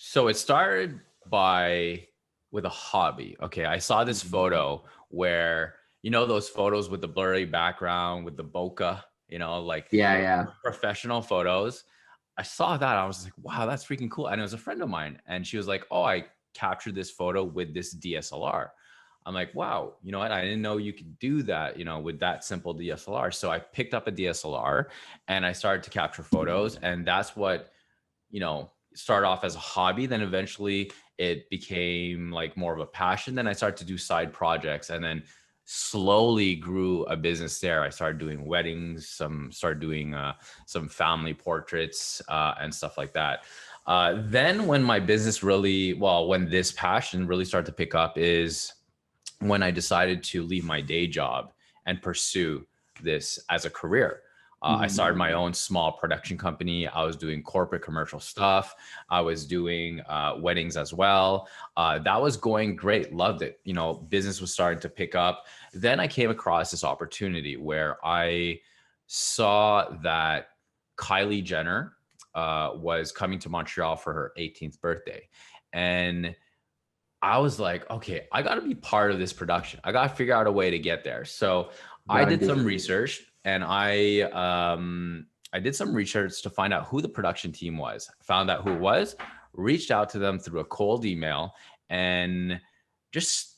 So it started with a hobby. Okay, I saw this photo where, those photos with the blurry background with the bokeh, like Yeah, yeah. professional photos. I saw that. I was like, wow, that's freaking cool. And it was a friend of mine. And she was like, oh, I captured this photo with this DSLR. I'm like, wow, you know what? I didn't know you could do that, with that simple DSLR. So I picked up a DSLR and I started to capture photos. And that's what, started off as a hobby. Then eventually it became like more of a passion. Then I started to do side projects and then slowly grew a business there. I started doing weddings, started doing some family portraits and stuff like that. Then when my business when this passion really started to pick up is when I decided to leave my day job and pursue this as a career. I started my own small production company. I was doing corporate commercial stuff. I was doing weddings as well. That was going great. Loved it. Business was starting to pick up. Then I came across this opportunity where I saw that Kylie Jenner was coming to Montreal for her 18th birthday. And I was like, okay, I got to be part of this production. I got to figure out a way to get there. So I did some research and I did some research to find out who the production team was. Found out who it was, reached out to them through a cold email and just,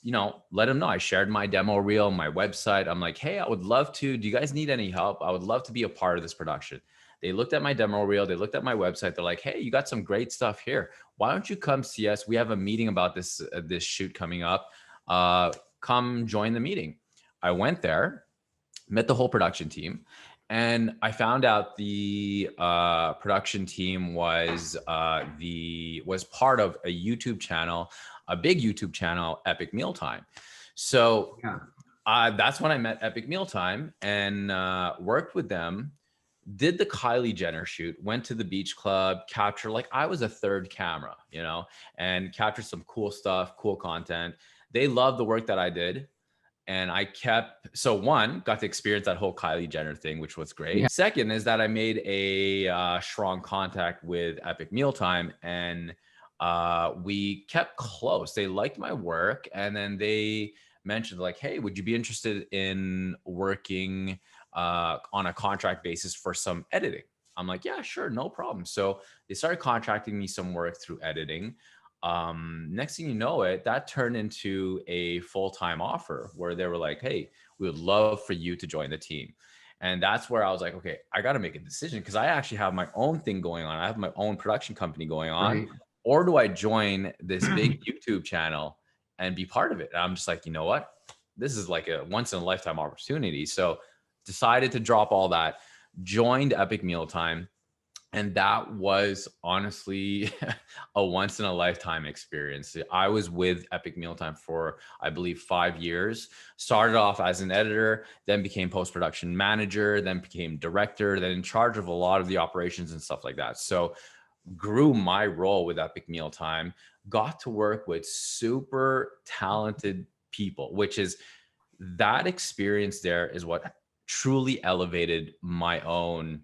let them know. I shared my demo reel, my website. I'm like, hey, I would love to, do you guys need any help? I would love to be a part of this production. They looked at my demo reel. They looked at my website. They're like, hey, you got some great stuff here. Why don't you come see us? We have a meeting about this shoot coming up. Come join the meeting. I went there, met the whole production team, and I found out the production team was part of a YouTube channel, a big YouTube channel, Epic Mealtime. So that's when I met Epic Mealtime and worked with them. Did the Kylie Jenner shoot, went to the beach club, captured, like I was a third camera, and captured some cool stuff, cool content. They loved the work that I did. And one, got to experience that whole Kylie Jenner thing, which was great. Yeah. Second is that I made a strong contact with Epic Mealtime and we kept close. They liked my work. And then they mentioned like, hey, would you be interested in working on a contract basis for some editing? I'm like, yeah, sure, no problem. So they started contracting me some work through editing. Next thing you know that turned into a full-time offer where they were like, hey, we would love for you to join the team. And that's where I was like, okay, I got to make a decision because I actually have my own thing going on. I have my own production company going on. Right. Or do I join this big YouTube channel and be part of it? And I'm just like, you know what? This is like a once in a lifetime opportunity. So decided to drop all that, joined Epic Mealtime. And that was honestly a once in a lifetime experience. I was with Epic Mealtime for, I believe, 5 years. Started off as an editor, then became post-production manager, then became director, then in charge of a lot of the operations and stuff like that. So grew my role with Epic Mealtime, got to work with super talented people, which is that experience there is what truly elevated my own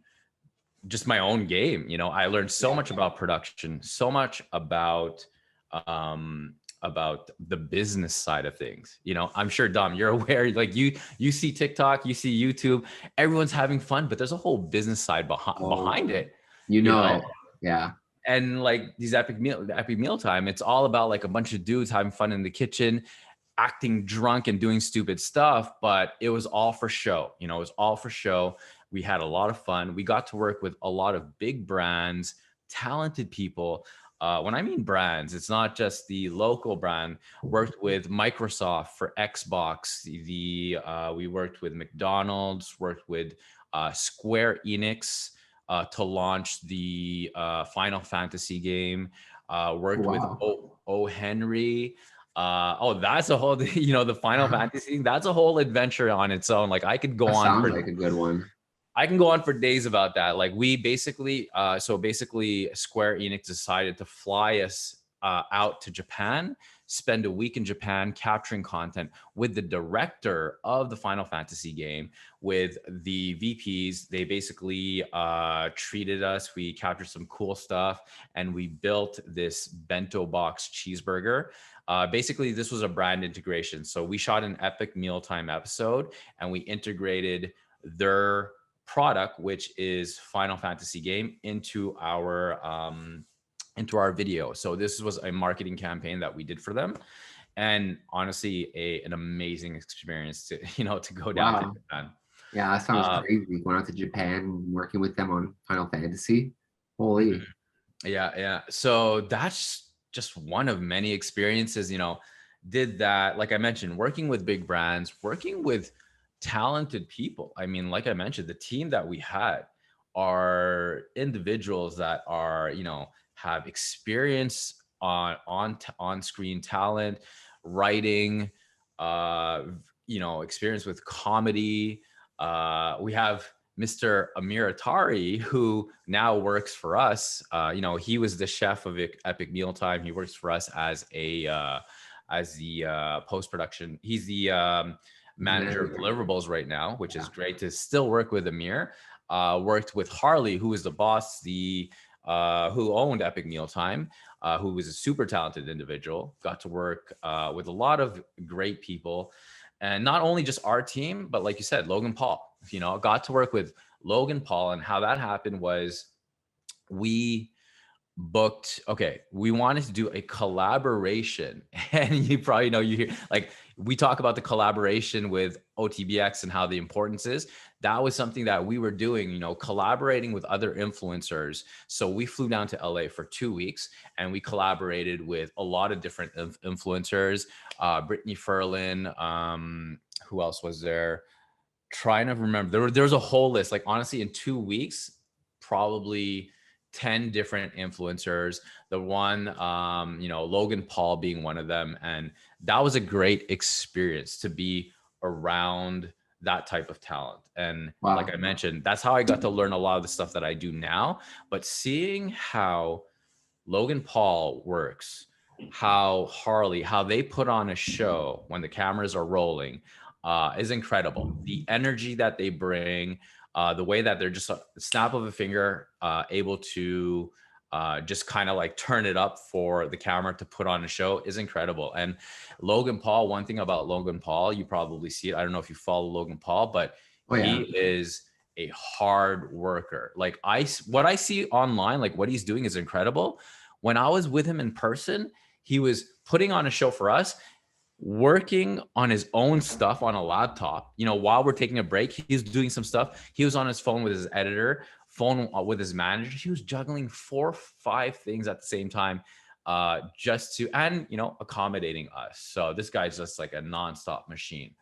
game. I learned so much about production, so much about the business side of things. I'm sure, Dom, you're aware, like you see TikTok, you see YouTube, everyone's having fun, but there's a whole business side behind it. Yeah. And like these Epic Mealtime, it's all about like a bunch of dudes having fun in the kitchen, acting drunk and doing stupid stuff, but it was all for show. It was all for show. We had a lot of fun. We got to work with a lot of big brands, talented people. When I mean brands, it's not just the local brand. Worked with Microsoft for Xbox. We worked with McDonald's, worked with Square Enix to launch the Final Fantasy game. Worked with O. Henry. That's a whole, the Final Fantasy, that's a whole adventure on its own. Like I could go on. Sounds like a good one. I can go on for days about that. Like we basically, Square Enix decided to fly us out to Japan, spend a week in Japan capturing content with the director of the Final Fantasy game, with the VPs. They basically treated us. We captured some cool stuff, and we built this bento box cheeseburger. Basically, this was a brand integration. So we shot an epic mealtime episode, and we integrated their product, which is Final Fantasy game, into our video. So this was a marketing campaign that we did for them, and honestly, an amazing experience to to go down to Wow. Japan. Yeah, that sounds Uh, crazy. Going out to Japan, working with them on Final Fantasy. Holy. yeah. So that's just one of many experiences. Did that, like I mentioned, working with big brands, working with talented people. I mean, like I mentioned, the team that we had are individuals that are have experience on screen talent, writing, experience with comedy. We have Mr. Amir Atari, who now works for us. He was the chef of Epic Mealtime. He works for us as the post production. He's the manager of deliverables right now, which is great to still work with Amir. Worked with Harley, who was the boss, who owned Epic Mealtime, who was a super talented individual. Got to work with a lot of great people, and not only just our team, but like you said, Logan Paul. Got to work with Logan Paul, and how that happened was we we wanted to do a collaboration, and you probably know, you hear, like, we talk about the collaboration with OTBx and how the importance is. That was something that we were doing, collaborating with other influencers. So we flew down to LA for 2 weeks, and we collaborated with a lot of different influencers. Brittany Ferlin, who else was there? Trying to remember. There was a whole list. Like, honestly, in 2 weeks, probably 10 different influencers. The one, Logan Paul being one of them. And that was a great experience to be around that type of talent. And Wow. like I mentioned, that's how I got to learn a lot of the stuff that I do now. But seeing how Logan Paul works, how Harley, how they put on a show when the cameras are rolling, is incredible. The energy that they bring, the way that they're just a snap of a finger, able to just kind of like turn it up for the camera to put on a show is incredible. And Logan Paul, one thing about Logan Paul, you probably see it. I don't know if you follow Logan Paul, but he is a hard worker. Like, what I see online, like what he's doing is incredible. When I was with him in person, he was putting on a show for us, working on his own stuff on a laptop. While we're taking a break, he's doing some stuff. He was on his phone with his editor, phone with his manager. He was juggling 4 or 5 things at the same time, just to, and accommodating us. So this guy's just like a nonstop machine.